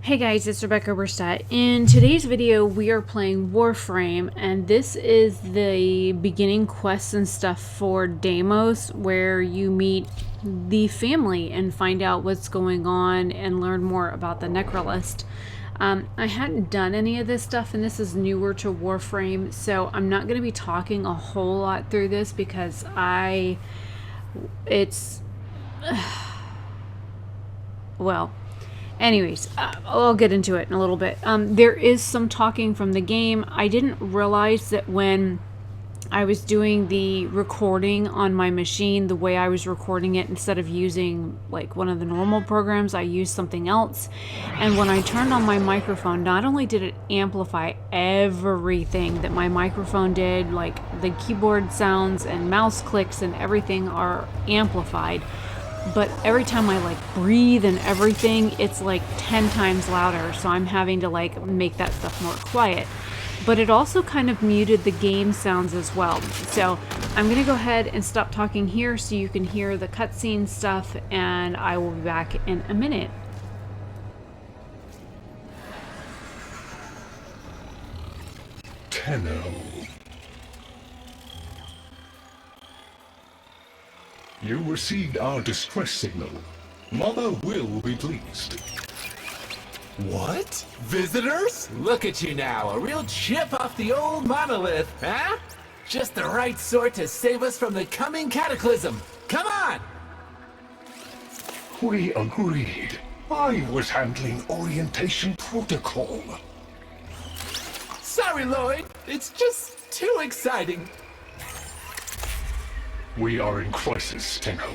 Hey guys, it's RebeccaOberstadt. In today's video, we are playing Warframe, and this is the beginning quests and stuff for Deimos, where you meet the family and find out what's going on and learn more about the Necrolist. I hadn't done any of this stuff, and this is newer to Warframe, so I'm not going to be talking a whole lot through this because well, anyways, I'll get into it in a little bit. There is some talking from the game. I didn't realize that when I was doing the recording on my machine, the way I was recording it, instead of using like one of the normal programs, I used something else. And when I turned on my microphone, not only did it amplify everything that my microphone did, like the keyboard sounds and mouse clicks and everything are amplified, but every time I like breathe and everything, it's like 10 times louder. So I'm having to like make that stuff more quiet. But it also kind of muted the game sounds as well. So I'm gonna go ahead and stop talking here so you can hear the cutscene stuff, and I will be back in a minute. Canon. You received our distress signal. Mother will be pleased. What? Visitors? Look at you now, a real chip off the old monolith, huh? Just the right sort to save us from the coming cataclysm. Come on! We agreed. I was handling orientation protocol. Sorry, Lloyd. It's just too exciting. We are in crisis, Tenno.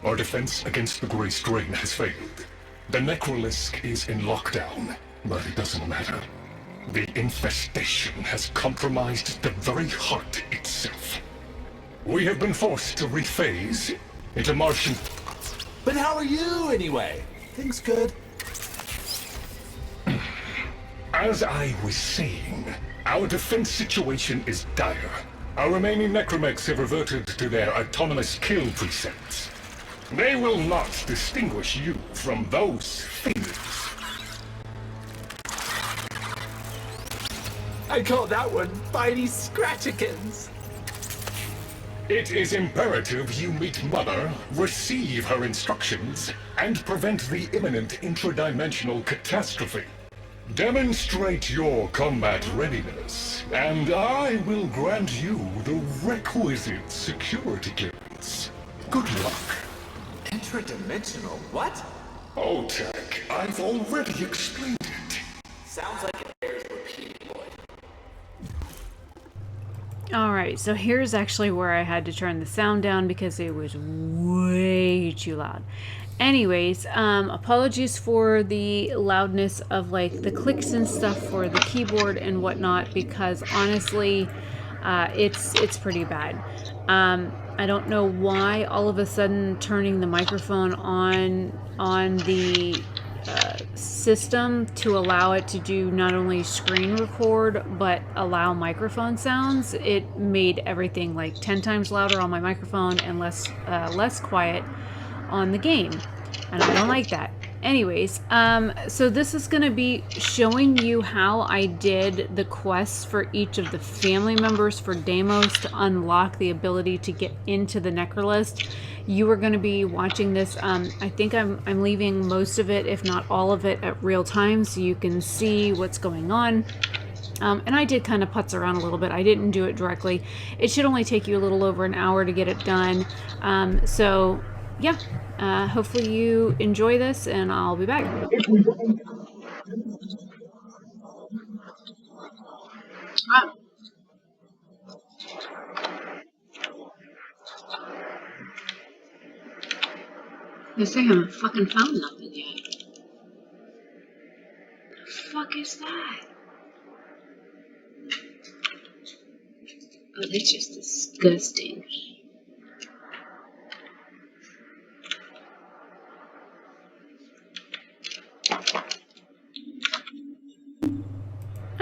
Our defense against the Grey Strain has failed. The Necrolisk is in lockdown, but it doesn't matter. The infestation has compromised the very heart itself. We have been forced to rephase into Martian... But how are you, anyway? Things good? As I was saying, our defense situation is dire. Our remaining necromechs have reverted to their autonomous kill precepts. They will not distinguish you from those fiends. I call that one Bitey Scratchikins. It is imperative you meet Mother, receive her instructions, and prevent the imminent intradimensional catastrophe. Demonstrate your combat readiness, and I will grant you the requisite security clearance. Good luck. Intradimensional? What? Oh, Tech, I've already explained it. Sounds like it bears repeating, Lloyd. Alright, so here's actually where I had to turn the sound down because it was way too loud. Anyways, apologies for the loudness of like the clicks and stuff for the keyboard and whatnot, because honestly, it's pretty bad. I don't know why all of a sudden turning the microphone on the system to allow it to do not only screen record but allow microphone sounds, it made everything like 10 times louder on my microphone and less quiet on the game, and I don't like that. Anyways, so this is going to be showing you how I did the quests for each of the family members for Deimos to unlock the ability to get into the Necrolist. You are going to be watching this. I think I'm leaving most of it, if not all of it, at real time so you can see what's going on. And I did kind of putz around a little bit. I didn't do it directly. It should only take you a little over an hour to get it done. So yeah, hopefully you enjoy this, and I'll be back. Guess I haven't fucking found nothing yet. The fuck is that? Oh, that's just disgusting.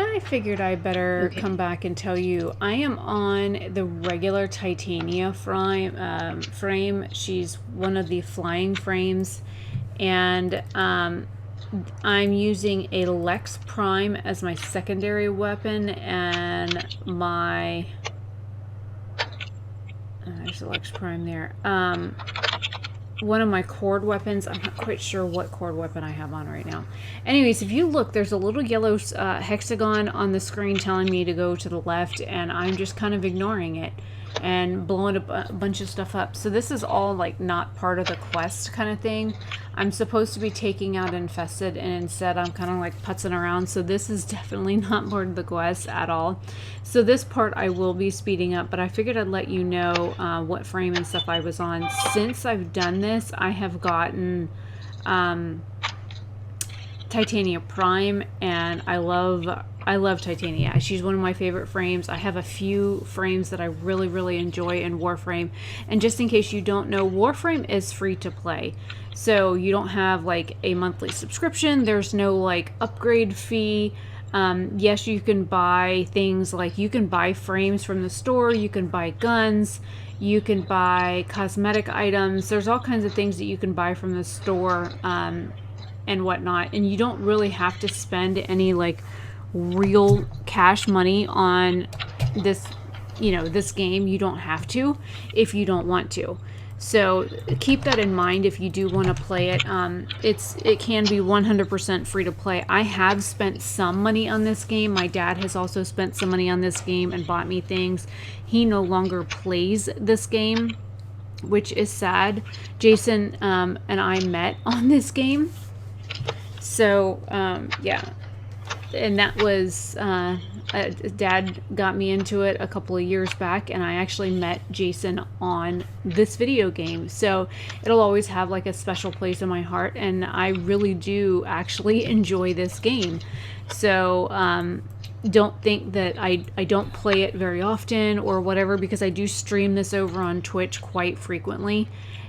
I figured I better come back and tell you I am on the regular Titania frame. She's one of the flying frames, and I'm using a Lex Prime as my secondary weapon, and my there's a Lex Prime there. One of my cord weapons, I'm not quite sure what cord weapon I have on right now. Anyways, if you look, there's a little yellow hexagon on the screen telling me to go to the left, and I'm just kind of ignoring it and blowing a bunch of stuff up. So this is all like not part of the quest kind of thing. I'm supposed to be taking out infested, and instead I'm kind of like putzing around. So this is definitely not part of the quest at all. So this part I will be speeding up, but I figured I'd let you know what frame and stuff I was on. Since I've done this, I have gotten Titania Prime, and I love Titania. She's one of my favorite frames. I have a few frames that I really enjoy in Warframe. And just in case you don't know, Warframe is free to play. So you don't have like a monthly subscription. There's no like upgrade fee. Yes, you can buy things like you can buy frames from the store. You can buy guns. You can buy cosmetic items. There's all kinds of things that you can buy from the store and whatnot. And you don't really have to spend any like real cash money on this, this game. You don't have to if you don't want to. So keep that in mind if you do want to play it. It can be 100% free to play. I have spent some money on this game. My dad has also spent some money on this game and bought me things. He no longer plays this game, which is sad. Jason and I met on this game. So, yeah. And that was, Dad got me into it a couple of years back, and I actually met Jason on this video game. So it'll always have like a special place in my heart, and I really do actually enjoy this game. So don't think that I don't play it very often or whatever, because I do stream this over on Twitch quite frequently.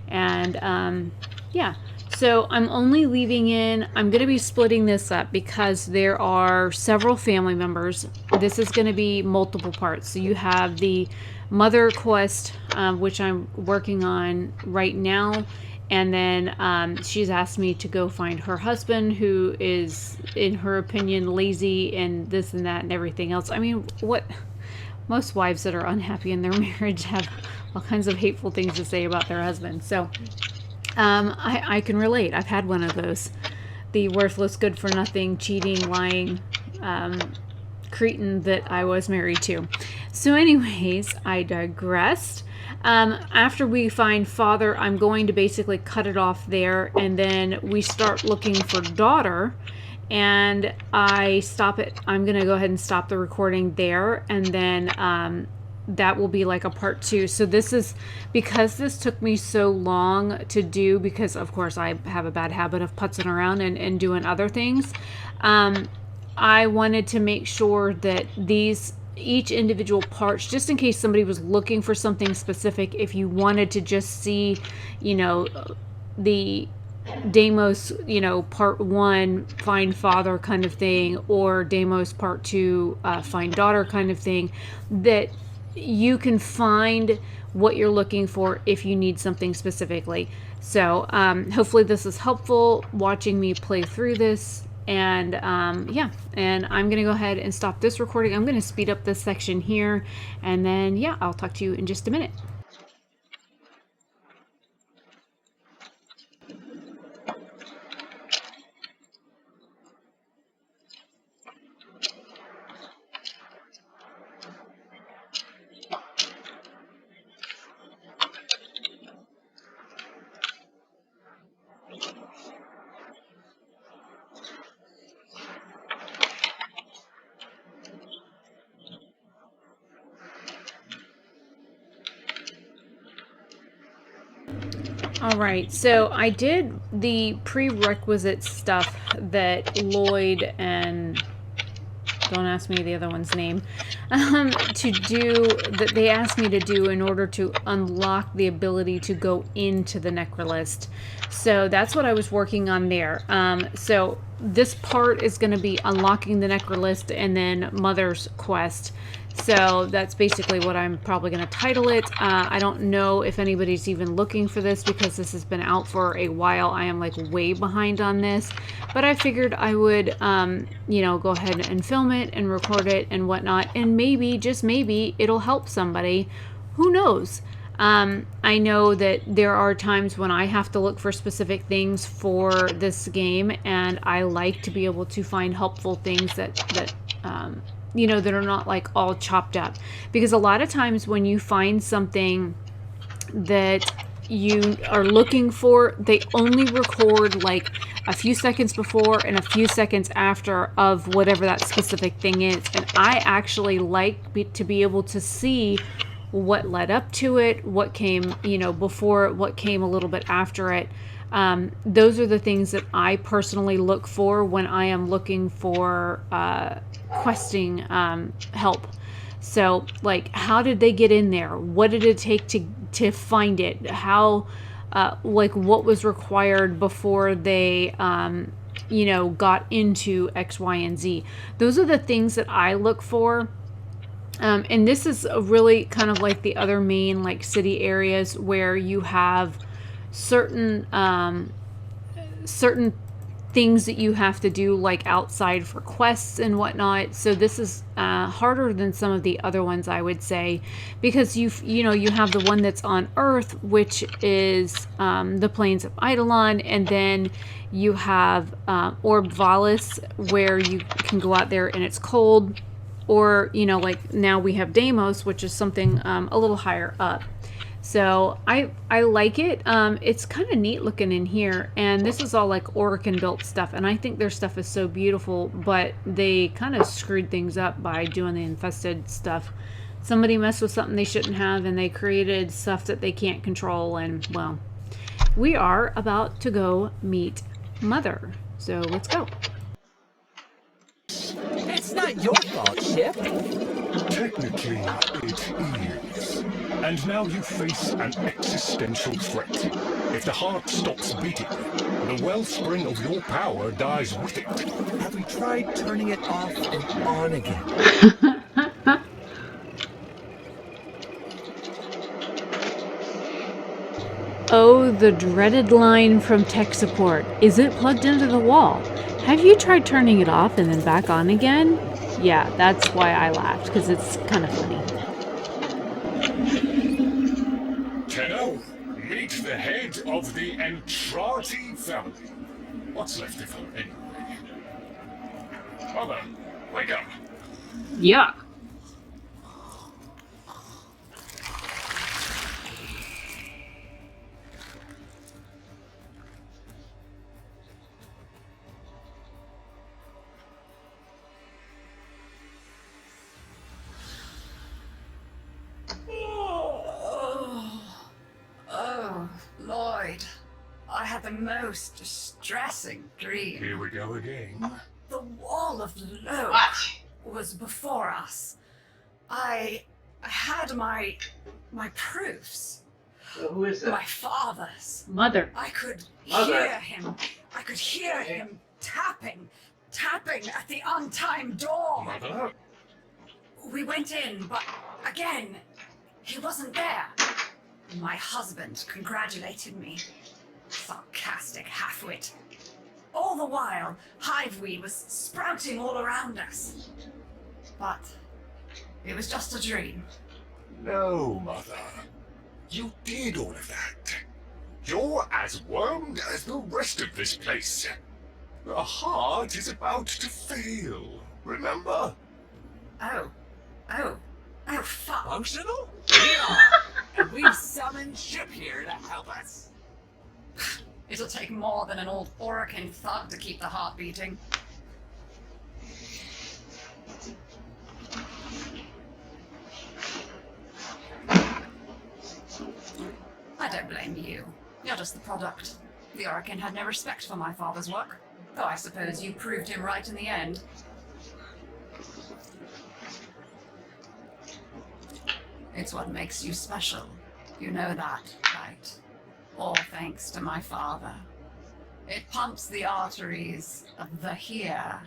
And yeah. So I'm only leaving in, I'm going to be splitting this up because there are several family members. This is going to be multiple parts. So you have the mother quest, which I'm working on right now. And then she's asked me to go find her husband, who is, in her opinion, lazy and this and that and everything else. I mean, what most wives that are unhappy in their marriage have all kinds of hateful things to say about their husband. So I can relate. I've had one of those. The worthless, good for nothing, cheating, lying cretin that I was married to. So anyways, I digressed. After we find father, I'm going to basically cut it off there, and then we start looking for daughter, and I stop it. I'm going to go ahead and stop the recording there, and then that will be like a part 2. So this is, because this took me so long to do, because of course I have a bad habit of putzing around and doing other things. I wanted to make sure that each individual parts, just in case somebody was looking for something specific, if you wanted to just see, the Deimos, part 1, find father kind of thing, or Deimos part 2, find daughter kind of thing, that you can find what you're looking for if you need something specifically. So hopefully this is helpful, watching me play through this. And yeah, and I'm gonna go ahead and stop this recording. I'm gonna speed up this section here, and then yeah, I'll talk to you in just a minute. Alright, so I did the prerequisite stuff that Lloyd and, don't ask me the other one's name, to do, that they asked me to do in order to unlock the ability to go into the necrolist. So that's what I was working on there. So this part is going to be unlocking the necrolist and then Mother's quest. So that's basically what I'm probably going to title it. I don't know if anybody's even looking for this because this has been out for a while. I am like way behind on this, but I figured I would, go ahead and film it and record it and whatnot. And maybe, just maybe, it'll help somebody. Who knows? I know that there are times when I have to look for specific things for this game, and I like to be able to find helpful things that that are not like all chopped up. Because a lot of times when you find something that you are looking for, they only record like a few seconds before and a few seconds after of whatever that specific thing is. And I actually like to be able to see what led up to it, what came, before it, what came a little bit after it. Those are the things that I personally look for when I am looking for questing help. So, like, how did they get in there? What did it take to find it? How, what was required before they, got into X, Y, and Z? Those are the things that I look for. And this is really kind of like the other main like city areas where you have certain certain things that you have to do like outside for quests and whatnot. So this is harder than some of the other ones, I would say, because you have the one that's on Earth, which is the plains of Eidolon, and then you have Orb Valis, where you can go out there and it's cold. Or, like now we have Deimos, which is something a little higher up. So I like it. It's kind of neat looking in here. And this is all like Orican built stuff. And I think their stuff is so beautiful, but they kind of screwed things up by doing the infested stuff. Somebody messed with something they shouldn't have, and they created stuff that they can't control. And, well, we are about to go meet Mother. So let's go. It's not your fault, Chip. Technically, it is. And now you face an existential threat. If the heart stops beating, the wellspring of your power dies with it. Have we tried turning it off and on again? Oh, the dreaded line from tech support. Is it plugged into the wall? Have you tried turning it off and then back on again? Yeah, that's why I laughed, because it's kind of funny. Tenno, meet the head of the Entrati family. What's left of her, anyway? Mother, wake up. Yuck. Lloyd, I had the most distressing dream. Here we go again. The wall of Lowe was before us. I had my proofs. Who is that? My father's. Mother. I could Mother. hear him. I could hear him tapping at the untimed door. Mother? We went in, but again, he wasn't there. My husband congratulated me. Sarcastic halfwit. All the while, hiveweed was sprouting all around us. But it was just a dream. No, Mother. You did all of that. You're as wormed as the rest of this place. The heart is about to fail, remember? Oh, fuck. Functional? We are. And we've summoned Chip here to help us. It'll take more than an old Orican thug to keep the heart beating. I don't blame you. You're just the product. The Orican had no respect for my father's work. Though I suppose you proved him right in the end. It's what makes you special. You know that, right? All thanks to my father. It pumps the arteries of the here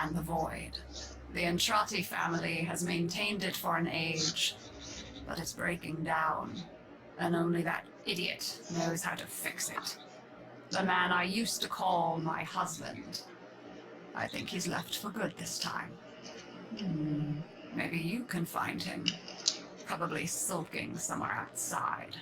and the void. The Entrati family has maintained it for an age, but it's breaking down, and only that idiot knows how to fix it. The man I used to call my husband. I think he's left for good this time. Maybe you can find him. Probably sulking somewhere outside.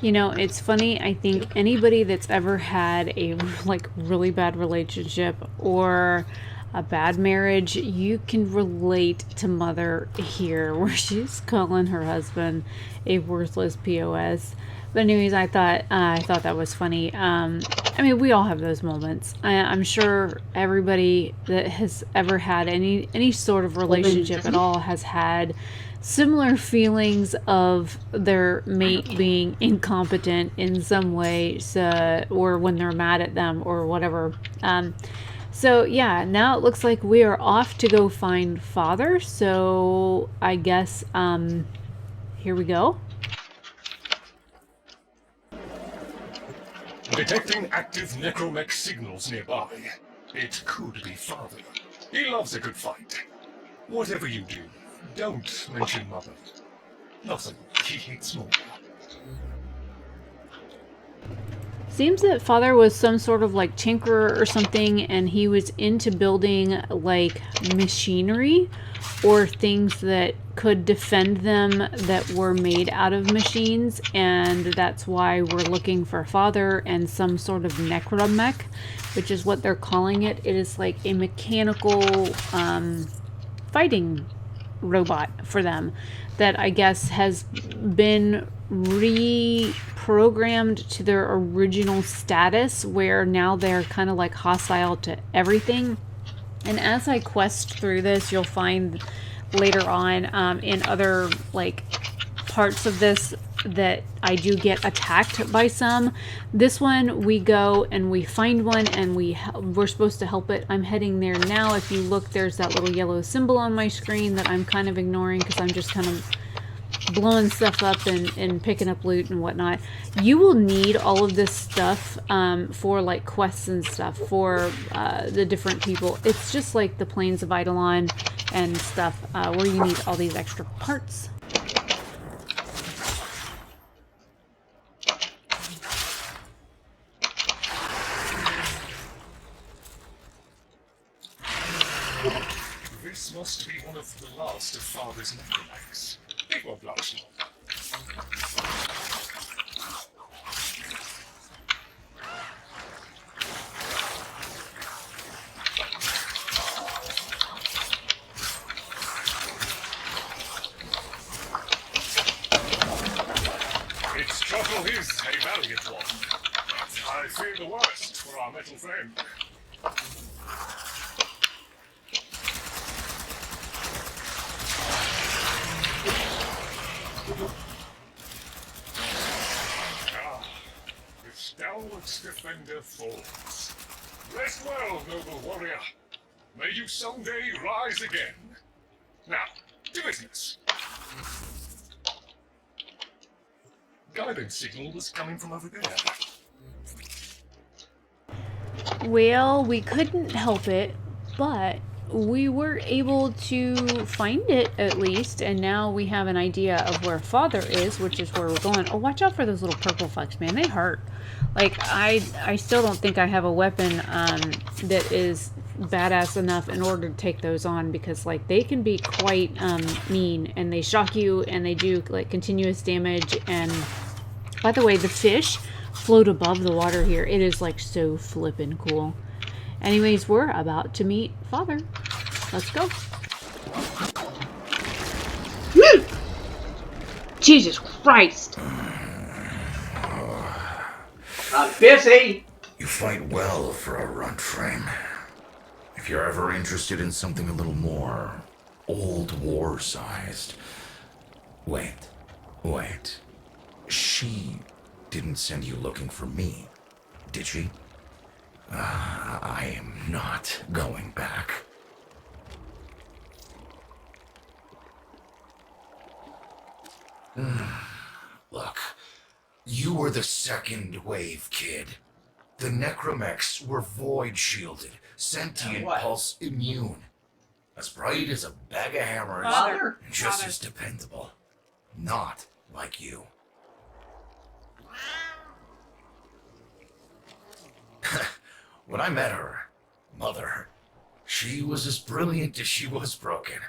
You know, it's funny. I think anybody that's ever had a like really bad relationship or a bad marriage, you can relate to Mother here, where she's calling her husband a worthless POS. But anyways, I thought that was funny. I mean, we all have those moments. I'm sure everybody that has ever had any sort of relationship at all has had similar feelings of their mate being incompetent in some way, so, or when they're mad at them or whatever. So yeah, now it looks like we are off to go find Father. So I guess here we go. Detecting active necromech signals nearby. It could be Father. He loves a good fight. Whatever you do, don't mention Mother. Nothing he hates more. Seems that Father was some sort of like tinkerer or something, and he was into building like machinery or things that could defend them that were made out of machines, and that's why we're looking for Father and some sort of necromech, which is what they're calling it. It is like a mechanical fighting robot for them that I guess has been reprogrammed to their original status, where now they're kind of like hostile to everything. And as I quest through this, you'll find later on in other like parts of this that I do get attacked by some. This one, we go and we find one and we're supposed to help it. I'm heading there now. If you look, there's that little yellow symbol on my screen that I'm kind of ignoring because I'm just kind of blowing stuff up and picking up loot and whatnot. You will need all of this stuff for like quests and stuff for the different people. It's just like the Plains of Eidolon and stuff where you need all these extra parts. This must be one of the last of Father's necromechs. It won't last long. Its trouble is a valiant one, but I fear the worst for our metal friend. Its downward defender falls. Rest well, noble warrior. May you someday rise again. Now, to business. Guidance signal was coming from over there. Well, we couldn't help it, but we were able to find it at least, and now we have an idea of where Father is, which is where we're going. Oh, watch out for those little purple fucks, man. They hurt. Like, I still don't think I have a weapon that is badass enough in order to take those on, because like they can be quite mean, and they shock you and they do like continuous damage. And by the way, the fish float above the water here. It is like so flippin' cool. Anyways, we're about to meet Father. Let's go. Jesus Christ! I'm busy! You fight well for a runt frame. If you're ever interested in something a little more old war-sized... Wait. She didn't send you looking for me, did she? I am not going back. Look, you were the second wave kid. The necromechs were void shielded, sentient, what? pulse immune. As bright as a bag of hammers, Father? and just as dependable. Not like you. When I met her, Mother, she was as brilliant as she was broken.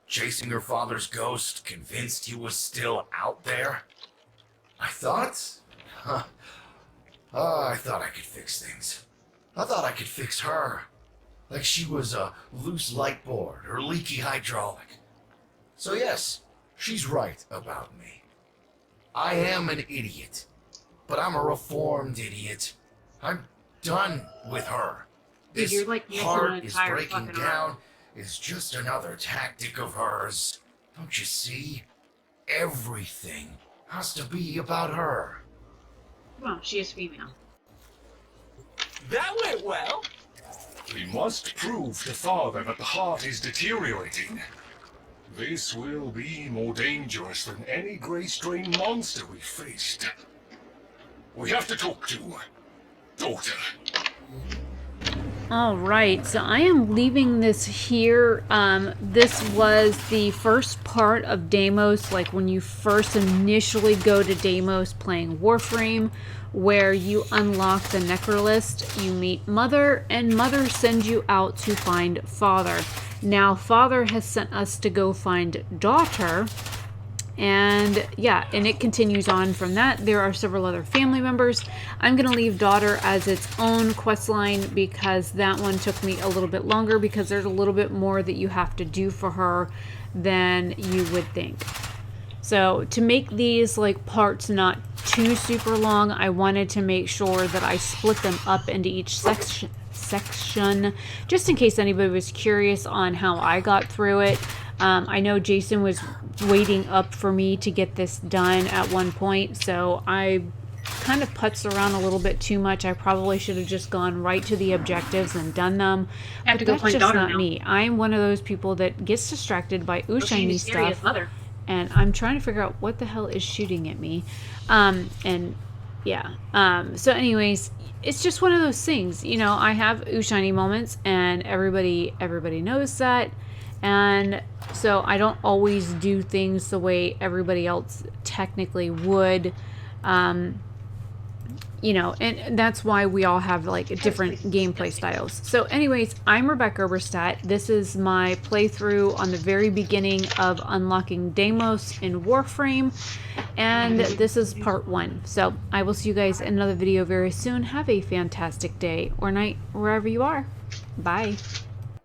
Chasing her father's ghost, convinced he was still out there. I thought I thought I could fix things. I thought I could fix her. Like she was a loose light board or leaky hydraulic. So yes, she's right about me. I am an idiot, but I'm a reformed idiot. I'm done with her. Dude, This you're like missing an heart is entire breaking fucking down arm. is just another tactic of hers. Don't you see? Everything has to be about her. Well, she is female. That went well. We must prove to Father that the heart is deteriorating. This will be more dangerous than any Grey Strain monster we've faced. We have to talk to Daughter. All right, so I am leaving this here. This was the first part of Deimos, like when you first initially go to Deimos playing Warframe, where you unlock the Necrolist, you meet Mother, and Mother sends you out to find Father. Now, Father has sent us to go find Daughter, and yeah, and it continues on from that. There are several other family members. I'm going to leave Daughter as its own quest line because that one took me a little bit longer because there's a little bit more that you have to do for her than you would think. So to make these like parts not too super long, I wanted to make sure that I split them up into each section just in case anybody was curious on how I got through it. I know Jason was waiting up for me to get this done at one point, so I kind of putzed around a little bit too much. I probably should have just gone right to the objectives and done them. I have to But go that's find just Daughter not now. me. I'm one of those people that gets distracted by ooh shiny Mysterious stuff. Mother. And I'm trying to figure out what the hell is shooting at me. And yeah. So anyways, it's just one of those things. You know, I have ooh shiny moments, and everybody knows that. And so I don't always do things the way everybody else technically would. You know, and that's why we all have like different gameplay styles. So anyways, I'm RebeccaOberstadt. This is my playthrough on the very beginning of unlocking Deimos in Warframe. And this is part 1. So I will see you guys in another video very soon. Have a fantastic day or night wherever you are. Bye.